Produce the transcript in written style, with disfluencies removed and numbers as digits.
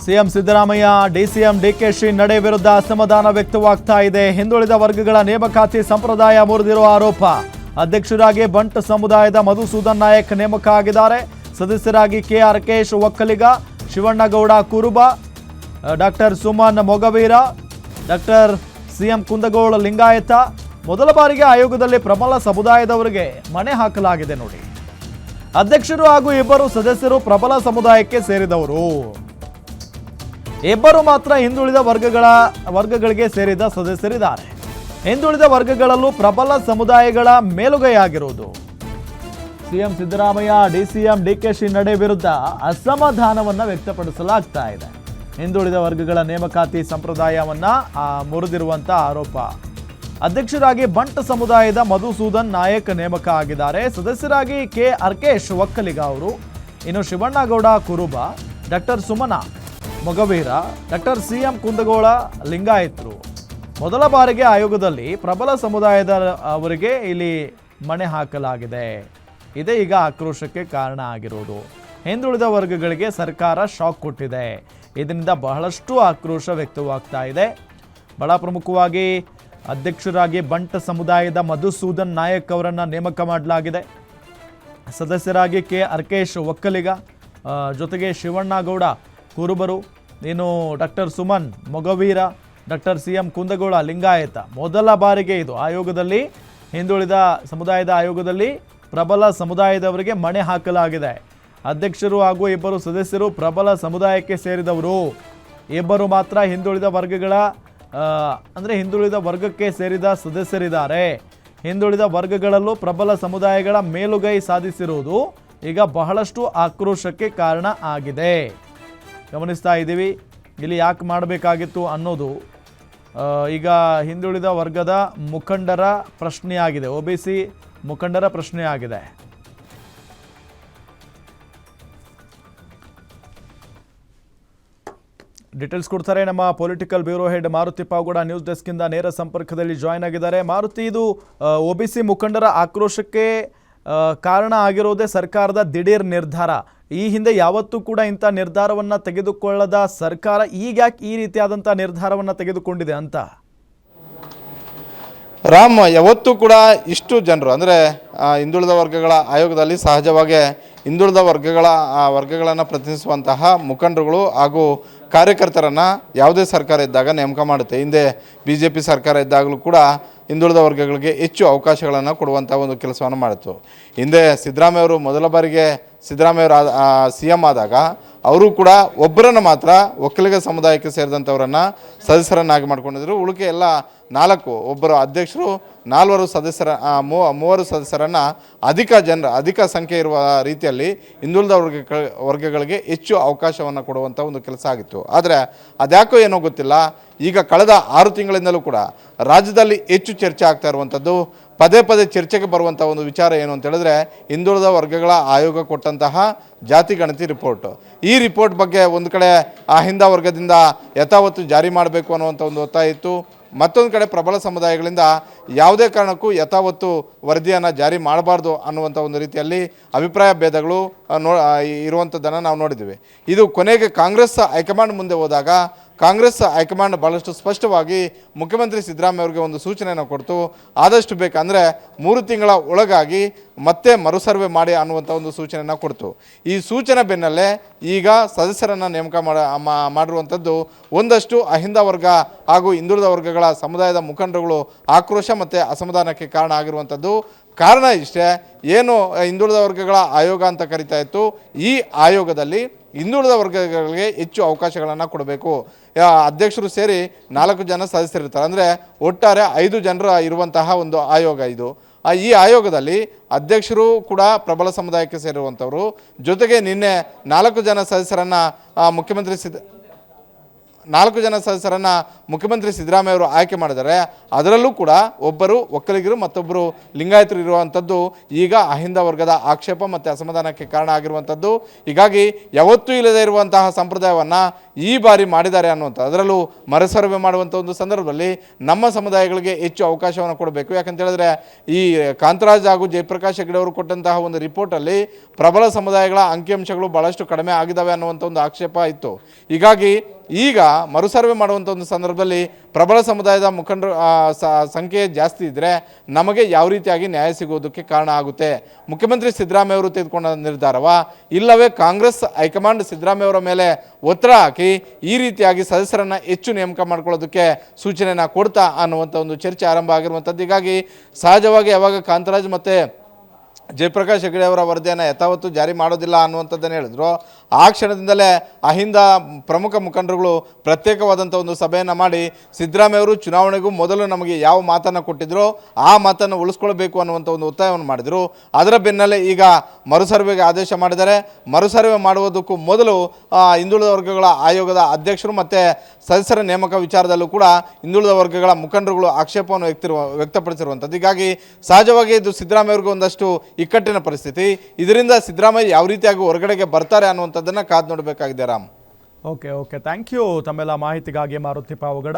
CM Siddaramaiah DCM DKShi ನಡೆ ವಿರುದ್ಧ ಅಸಮಾಧಾನ ವ್ಯಕ್ತವಾಗ್ತಾ ಇದೆ. ಹಿಂದುಳಿದ ವರ್ಗಗಳ ನೇಮಕಾತಿ ಸಂಪ್ರದಾಯ ಮುರಿದಿರುವ ಆರೋಪ. ಅಧ್ಯಕ್ಷರಾಗಿ ಬಂಟ್ ಸಮುದಾಯದ ಮಧುಸೂದನ್ ನಾಯಕ್ ನೇಮಕ ಆಗಿದ್ದಾರೆ. ಸದಸ್ಯರಾಗಿ K R ಕೇಶ್ Vokkaliga, Shivannagowda Kuruba, doctor Suman Mogaveera, doctor CM Kundagol Lingayat. ಮೊದಲ ಬಾರಿಗೆ ಆಯೋಗದಲ್ಲಿ ಪ್ರಬಲ ಸಮುದಾಯದವರಿಗೆ ಮಣೆ ಹಾಕಲಾಗಿದೆ ನೋಡಿ. ಅಧ್ಯಕ್ಷರು ಹಾಗೂ ಇಬ್ಬರು ಸದಸ್ಯರು ಪ್ರಬಲ ಸಮುದಾಯಕ್ಕೆ ಸೇರಿದವರು. ಇಬ್ಬರು ಮಾತ್ರ ಹಿಂದುಳಿದ ವರ್ಗಗಳಿಗೆ ಸೇರಿದ ಸದಸ್ಯರಿದ್ದಾರೆ. ಹಿಂದುಳಿದ ವರ್ಗಗಳಲ್ಲೂ ಪ್ರಬಲ ಸಮುದಾಯಗಳ ಮೇಲುಗೈಯಾಗಿರುವುದು. ಸಿಎಂ ಸಿದ್ದರಾಮಯ್ಯ ಡಿಸಿಎಂ ಡಿಕೆಶಿ ನಡೆ ವಿರುದ್ಧ ಅಸಮಾಧಾನವನ್ನ ವ್ಯಕ್ತಪಡಿಸಲಾಗ್ತಾ ಇದೆ. ಹಿಂದುಳಿದ ವರ್ಗಗಳ ನೇಮಕಾತಿ ಸಂಪ್ರದಾಯವನ್ನ ಮುರಿದಿರುವಂತ ಆರೋಪ. ಅಧ್ಯಕ್ಷರಾಗಿ ಬಂಟ್ ಸಮುದಾಯದ ಮಧುಸೂದನ್ ನಾಯಕ್ ನೇಮಕ ಆಗಿದ್ದಾರೆ. ಸದಸ್ಯರಾಗಿ ಕೆಆರ್ ಕೇಶ್ ಒಕ್ಕಲಿಗ ಅವರು, ಇನ್ನು Shivannagowda Kuruba, doctor Suman Mogaveera, doctor CM Kundagol ಲಿಂಗಾಯತರು. ಮೊದಲ ಬಾರಿಗೆ ಆಯೋಗದಲ್ಲಿ ಪ್ರಬಲ ಸಮುದಾಯದ ಅವರಿಗೆ ಇಲ್ಲಿ ಮಣೆ ಹಾಕಲಾಗಿದೆ. ಇದೇ ಈಗ ಆಕ್ರೋಶಕ್ಕೆ ಕಾರಣ ಆಗಿರುವುದು. ಹಿಂದುಳಿದ ವರ್ಗಗಳಿಗೆ ಸರ್ಕಾರ ಶಾಕ್ ಕೊಟ್ಟಿದೆ. ಇದರಿಂದ ಬಹಳಷ್ಟು ಆಕ್ರೋಶ ವ್ಯಕ್ತವಾಗ್ತಾ ಇದೆ. ಬಹಳ ಪ್ರಮುಖವಾಗಿ ಅಧ್ಯಕ್ಷರಾಗಿ ಬಂಟ್ ಸಮುದಾಯದ ಮಧುಸೂದನ್ ನಾಯಕ್ ಅವರನ್ನು ನೇಮಕ ಮಾಡಲಾಗಿದೆ. ಸದಸ್ಯರಾಗಿ ಕೆಆರ್ ಕೇಶ್ ಒಕ್ಕಲಿಗ, ಜೊತೆಗೆ ಶಿವಣ್ಣಗೌಡ ಕುರುಬರು, ಇನ್ನು doctor Suman Mogaveera, doctor CM Kundagol Lingayat. ಮೊದಲ ಬಾರಿಗೆ ಇದು ಆಯೋಗದಲ್ಲಿ, ಹಿಂದುಳಿದ ಸಮುದಾಯದ ಆಯೋಗದಲ್ಲಿ ಪ್ರಬಲ ಸಮುದಾಯದವರಿಗೆ ಮಣೆ ಹಾಕಲಾಗಿದೆ. ಅಧ್ಯಕ್ಷರು ಹಾಗೂ ಇಬ್ಬರು ಸದಸ್ಯರು ಪ್ರಬಲ ಸಮುದಾಯಕ್ಕೆ ಸೇರಿದವರು. ಇಬ್ಬರು ಮಾತ್ರ ಹಿಂದುಳಿದ ವರ್ಗಕ್ಕೆ ಸೇರಿದ ಸದಸ್ಯರಿದ್ದಾರೆ. ಹಿಂದುಳಿದ ವರ್ಗಗಳಲ್ಲೂ ಪ್ರಬಲ ಸಮುದಾಯಗಳ ಮೇಲುಗೈ ಸಾಧಿಸಿರುವುದು ಈಗ ಬಹಳಷ್ಟು ಆಕ್ರೋಶಕ್ಕೆ ಕಾರಣ ಆಗಿದೆ. ಗಮನಿಸ್ತಾ ಇದ್ದೀವಿ. ಇಲ್ಲಿ ಯಾಕೆ ಮಾಡಬೇಕಾಗಿತ್ತು ಅನ್ನೋದು ಈಗ ಹಿಂದುಳಿದ ವರ್ಗದ ಮುಖಂಡರ ಪ್ರಶ್ನೆಯಾಗಿದೆ. OBC ಮುಖಂಡರ ಪ್ರಶ್ನೆಯಾಗಿದೆ. ಡೀಟೇಲ್ಸ್ ಕೊಡ್ತಾರೆ ನಮ್ಮ political bureau head Maruti Pavagada. News desk ಇಂದ ನೇರ ಸಂಪರ್ಕದಲ್ಲಿ ಜಾಯ್ನ್ ಆಗಿದ್ದಾರೆ. ಮಾರುತಿ, ಇದು OBC ಮುಖಂಡರ ಆಕ್ರೋಶಕ್ಕೆ ಕಾರಣ ಆಗಿರೋದೇ ಸರ್ಕಾರದ ದಿಢೀರ್ ನಿರ್ಧಾರ. ಈ ಹಿಂದೆ ಯಾವತ್ತೂ ಕೂಡ ಇಂಥ ನಿರ್ಧಾರವನ್ನು ತೆಗೆದುಕೊಳ್ಳದ ಸರ್ಕಾರ ಈಗ ಯಾಕೆ ಈ ರೀತಿಯಾದಂಥ ನಿರ್ಧಾರವನ್ನು ತೆಗೆದುಕೊಂಡಿದೆ ಅಂತ? ರಾಮ್, ಯಾವತ್ತೂ ಕೂಡ ಇಷ್ಟು ಜನರು ಅಂದರೆ ಹಿಂದುಳಿದ ವರ್ಗಗಳ ಆಯೋಗದಲ್ಲಿ ಸಹಜವಾಗಿ ಹಿಂದುಳಿದ ವರ್ಗಗಳನ್ನು ಪ್ರತಿನಿಧಿಸುವಂತಹ ಮುಖಂಡರುಗಳು ಹಾಗೂ ಕಾರ್ಯಕರ್ತರನ್ನು ಯಾವುದೇ ಸರ್ಕಾರ ಇದ್ದಾಗ ನೇಮಕ ಮಾಡುತ್ತೆ. ಹಿಂದೆ BJP ಸರ್ಕಾರ ಇದ್ದಾಗಲೂ ಕೂಡ ಹಿಂದುಳಿದ ವರ್ಗಗಳಿಗೆ ಹೆಚ್ಚು ಅವಕಾಶಗಳನ್ನು ಕೊಡುವಂಥ ಒಂದು ಕೆಲಸವನ್ನು ಮಾಡಿತ್ತು. ಹಿಂದೆ ಸಿದ್ದರಾಮಯ್ಯವರು ಮೊದಲ ಬಾರಿಗೆ CM ಆದಾಗ ಅವರು ಕೂಡ ಒಬ್ಬರನ್ನು ಮಾತ್ರ ಒಕ್ಕಲಿಗ ಸಮುದಾಯಕ್ಕೆ ಸೇರಿದಂಥವರನ್ನು ಸದಸ್ಯರನ್ನಾಗಿ ಮಾಡ್ಕೊಂಡಿದ್ರು. ಉಳಿಕೆ ಎಲ್ಲ 4 ಒಬ್ಬರು ಅಧ್ಯಕ್ಷರು, 3 ಸದಸ್ಯರನ್ನು ಅಧಿಕ ಸಂಖ್ಯೆ ಇರುವ ರೀತಿಯಲ್ಲಿ ಹಿಂದುಳಿದ ವರ್ಗಗಳಿಗೆ ಹೆಚ್ಚು ಅವಕಾಶವನ್ನು ಕೊಡುವಂಥ ಒಂದು ಕೆಲಸ ಆಗಿತ್ತು. ಆದರೆ ಅದ್ಯಾಕೋ ಏನೋ ಗೊತ್ತಿಲ್ಲ, ಈಗ ಕಳೆದ 6 ತಿಂಗಳಿಂದಲೂ ಕೂಡ ರಾಜ್ಯದಲ್ಲಿ ಹೆಚ್ಚು ಚರ್ಚೆ ಆಗ್ತಾ ಇರುವಂಥದ್ದು, ಪದೇ ಚರ್ಚೆಗೆ ಬರುವಂಥ ಒಂದು ವಿಚಾರ ಏನು ಅಂತ ಹೇಳಿದ್ರೆ ಹಿಂದುಳಿದ ವರ್ಗಗಳ ಆಯೋಗ ಕೊಟ್ಟಂತಹ ಜಾತಿ ಗಣತಿ ರಿಪೋರ್ಟ್. ಈ ರಿಪೋರ್ಟ್ ಬಗ್ಗೆ ಒಂದು ಕಡೆ ಹಿಂದ ವರ್ಗದಿಂದ ಯಥಾವತ್ತು ಜಾರಿ ಮಾಡಬೇಕು ಅನ್ನುವಂಥ ಒಂದು ಒತ್ತಾಯ ಇತ್ತು. ಮತ್ತೊಂದು ಕಡೆ ಪ್ರಬಲ ಸಮುದಾಯಗಳಿಂದ ಯಾವುದೇ ಕಾರಣಕ್ಕೂ ಯಥಾವತ್ತು ವರದಿಯನ್ನು ಜಾರಿ ಮಾಡಬಾರ್ದು ಅನ್ನುವಂಥ ಒಂದು ರೀತಿಯಲ್ಲಿ ಅಭಿಪ್ರಾಯ ಭೇದಗಳು ಇರುವಂಥದ್ದನ್ನು ನಾವು ನೋಡಿದ್ದೀವಿ. ಇದು ಕೊನೆಗೆ ಕಾಂಗ್ರೆಸ್ ಹೈಕಮಾಂಡ್ ಮುಂದೆ ಹೋದಾಗ ಕಾಂಗ್ರೆಸ್ ಹೈಕಮಾಂಡ್ ಭಾಳಷ್ಟು ಸ್ಪಷ್ಟವಾಗಿ ಮುಖ್ಯಮಂತ್ರಿ ಸಿದ್ದರಾಮಯ್ಯ ಅವರಿಗೆ ಒಂದು ಸೂಚನೆಯನ್ನು ಕೊಡ್ತು. ಆದಷ್ಟು ಬೇಕಂದರೆ 3 ತಿಂಗಳ ಒಳಗಾಗಿ ಮತ್ತೆ ಮರುಸರ್ವೆ ಮಾಡಿ ಅನ್ನುವಂಥ ಒಂದು ಸೂಚನೆಯನ್ನು ಕೊಡ್ತು. ಈ ಸೂಚನೆ ಬೆನ್ನಲ್ಲೇ ಈಗ ಸದಸ್ಯರನ್ನು ನೇಮಕ ಮಾಡಿರುವಂಥದ್ದು ಒಂದಷ್ಟು ಅಹಿಂದ ವರ್ಗ ಹಾಗೂ ಹಿಂದುಳಿದ ವರ್ಗಗಳ ಸಮುದಾಯದ ಮುಖಂಡರುಗಳು ಆಕ್ರೋಶ ಮತ್ತು ಅಸಮಾಧಾನಕ್ಕೆ ಕಾರಣ ಆಗಿರುವಂಥದ್ದು. ಕಾರಣ ಇಷ್ಟೇ, ಏನು ಹಿಂದುಳಿದ ವರ್ಗಗಳ ಆಯೋಗ ಅಂತ ಕರಿತಾ ಇತ್ತು, ಈ ಆಯೋಗದಲ್ಲಿ ಹಿಂದುಳಿದ ವರ್ಗಗಳಿಗೆ ಹೆಚ್ಚು ಅವಕಾಶಗಳನ್ನು ಕೊಡಬೇಕು. ಅಧ್ಯಕ್ಷರು ಸೇರಿ 4 ಜನ ಸದಸ್ಯರಿರ್ತಾರೆ. ಅಂದರೆ ಒಟ್ಟಾರೆ 5 ಜನರು ಇರುವಂತಹ ಒಂದು ಆಯೋಗ ಇದು. ಈ ಆಯೋಗದಲ್ಲಿ ಅಧ್ಯಕ್ಷರು ಕೂಡ ಪ್ರಬಲ ಸಮುದಾಯಕ್ಕೆ ಸೇರಿರುವಂಥವರು, ಜೊತೆಗೆ ನಿನ್ನೆ 4 ಜನ ಸದಸ್ಯರನ್ನು ಮುಖ್ಯಮಂತ್ರಿ ಸಿದ್ದರಾಮಯ್ಯ ಅವರು ಆಯ್ಕೆ ಮಾಡಿದ್ದಾರೆ. ಅದರಲ್ಲೂ ಕೂಡ ಒಬ್ಬರು ಒಕ್ಕಲಿಗರು ಮತ್ತೊಬ್ಬರು ಲಿಂಗಾಯತರು ಇರುವಂಥದ್ದು ಈಗ ಅಹಿಂದ ವರ್ಗದ ಆಕ್ಷೇಪ ಮತ್ತು ಅಸಮಾಧಾನಕ್ಕೆ ಕಾರಣ ಆಗಿರುವಂಥದ್ದು. ಹೀಗಾಗಿ ಯಾವತ್ತೂ ಇಲ್ಲದೇ ಇರುವಂತಹ ಸಂಪ್ರದಾಯವನ್ನು ಈ ಬಾರಿ ಮಾಡಿದ್ದಾರೆ ಅನ್ನುವಂಥ, ಅದರಲ್ಲೂ ಮರುಸರ್ವೆ ಮಾಡುವಂಥ ಒಂದು ಸಂದರ್ಭದಲ್ಲಿ ನಮ್ಮ ಸಮುದಾಯಗಳಿಗೆ ಹೆಚ್ಚು ಅವಕಾಶವನ್ನು ಕೊಡಬೇಕು. ಯಾಕಂತ ಹೇಳಿದ್ರೆ ಈ ಕಾಂತರಾಜ್ ಹಾಗೂ ಜಯಪ್ರಕಾಶ್ ಹೆಗಡೆ ಅವರು ಕೊಟ್ಟಂತಹ ಒಂದು ರಿಪೋರ್ಟಲ್ಲಿ ಪ್ರಬಲ ಸಮುದಾಯಗಳ ಅಂಕಿಅಂಶಗಳು ಭಾಳಷ್ಟು ಕಡಿಮೆ ಆಗಿದ್ದಾವೆ ಅನ್ನುವಂಥ ಒಂದು ಆಕ್ಷೇಪ ಇತ್ತು. ಹೀಗಾಗಿ ಈಗ ಮರುಸರ್ವೆ ಮಾಡುವಂಥ ಒಂದು ಸಂದರ್ಭದಲ್ಲಿ ಪ್ರಬಲ ಸಮುದಾಯದ ಮುಖಂಡರು ಸಂಖ್ಯೆ ಜಾಸ್ತಿ ಇದ್ದರೆ ನಮಗೆ ಯಾವ ರೀತಿಯಾಗಿ ನ್ಯಾಯ ಸಿಗೋದಕ್ಕೆ ಕಾರಣ ಆಗುತ್ತೆ. ಮುಖ್ಯಮಂತ್ರಿ ಸಿದ್ದರಾಮಯ್ಯ ಅವರು ತೆಗೆದುಕೊಂಡ ನಿರ್ಧಾರವ, ಇಲ್ಲವೇ ಕಾಂಗ್ರೆಸ್ ಹೈಕಮಾಂಡ್ ಸಿದ್ದರಾಮಯ್ಯ ಅವರ ಮೇಲೆ ಒತ್ತಡ ಹಾಕಿ ಈ ರೀತಿಯಾಗಿ ಸದಸ್ಯರನ್ನು ಹೆಚ್ಚು ನೇಮಕ ಮಾಡ್ಕೊಳ್ಳೋದಕ್ಕೆ ಸೂಚನೆಯನ್ನು ಕೊಡ್ತಾ ಅನ್ನುವಂಥ ಒಂದು ಚರ್ಚೆ ಆರಂಭ ಆಗಿರುವಂಥದ್ದು. ಹೀಗಾಗಿ ಸಹಜವಾಗಿ ಯಾವಾಗ ಕಾಂತರಾಜ್ ಮತ್ತು ಜಯಪ್ರಕಾಶ್ ಹೆಗಡೆ ಅವರ ವರದಿಯನ್ನು ಯಥಾವತ್ತು ಜಾರಿ ಮಾಡೋದಿಲ್ಲ ಅನ್ನುವಂಥದ್ದನ್ನು ಹೇಳಿದ್ರು, ಆ ಕ್ಷಣದಿಂದಲೇ ಅಹಿಂದ ಪ್ರಮುಖ ಮುಖಂಡರುಗಳು ಪ್ರತ್ಯೇಕವಾದಂಥ ಒಂದು ಸಭೆಯನ್ನು ಮಾಡಿ ಸಿದ್ದರಾಮಯ್ಯ ಅವರು ಚುನಾವಣೆಗೂ ಮೊದಲು ನಮಗೆ ಯಾವ ಮಾತನ್ನು ಕೊಟ್ಟಿದ್ರು ಆ ಮಾತನ್ನು ಉಳಿಸ್ಕೊಳ್ಬೇಕು ಅನ್ನುವಂಥ ಒಂದು ಒತ್ತಾಯವನ್ನು ಮಾಡಿದರು. ಅದರ ಬೆನ್ನಲ್ಲೇ ಈಗ ಮರುಸರ್ವೆಗೆ ಆದೇಶ ಮಾಡಿದ್ದಾರೆ. ಮರುಸರ್ವೆ ಮಾಡುವುದಕ್ಕೂ ಮೊದಲು ಹಿಂದುಳಿದ ವರ್ಗಗಳ ಆಯೋಗದ ಅಧ್ಯಕ್ಷರು ಮತ್ತು ಸದಸ್ಯರ ನೇಮಕ ವಿಚಾರದಲ್ಲೂ ಕೂಡ ಹಿಂದುಳಿದ ವರ್ಗಗಳ ಮುಖಂಡರುಗಳು ಆಕ್ಷೇಪವನ್ನು ವ್ಯಕ್ತಪಡಿಸಿರುವಂಥದ್ದು. ಹೀಗಾಗಿ ಸಹಜವಾಗಿ ಇದು ಸಿದ್ದರಾಮಯ್ಯ ಅವ್ರಿಗೆ ಒಂದಷ್ಟು ಇಕ್ಕಟ್ಟಿನ ಪರಿಸ್ಥಿತಿ. ಇದರಿಂದ ಸಿದ್ದರಾಮಯ್ಯ ಯಾವ ರೀತಿಯಾಗಿ ಹೊರಗಡೆಗೆ ಬರ್ತಾರೆ ಅನ್ನುವಂಥದ್ದನ್ನು ಕಾದು ನೋಡಬೇಕಾಗಿದೆ. ರಾಮ್, ಓಕೆ, ಥ್ಯಾಂಕ್ ಯು ತಮ್ಮೆಲ್ಲ ಮಾಹಿತಿಗಾಗಿ ಮಾರುತಿ ಪಾವಗಡ.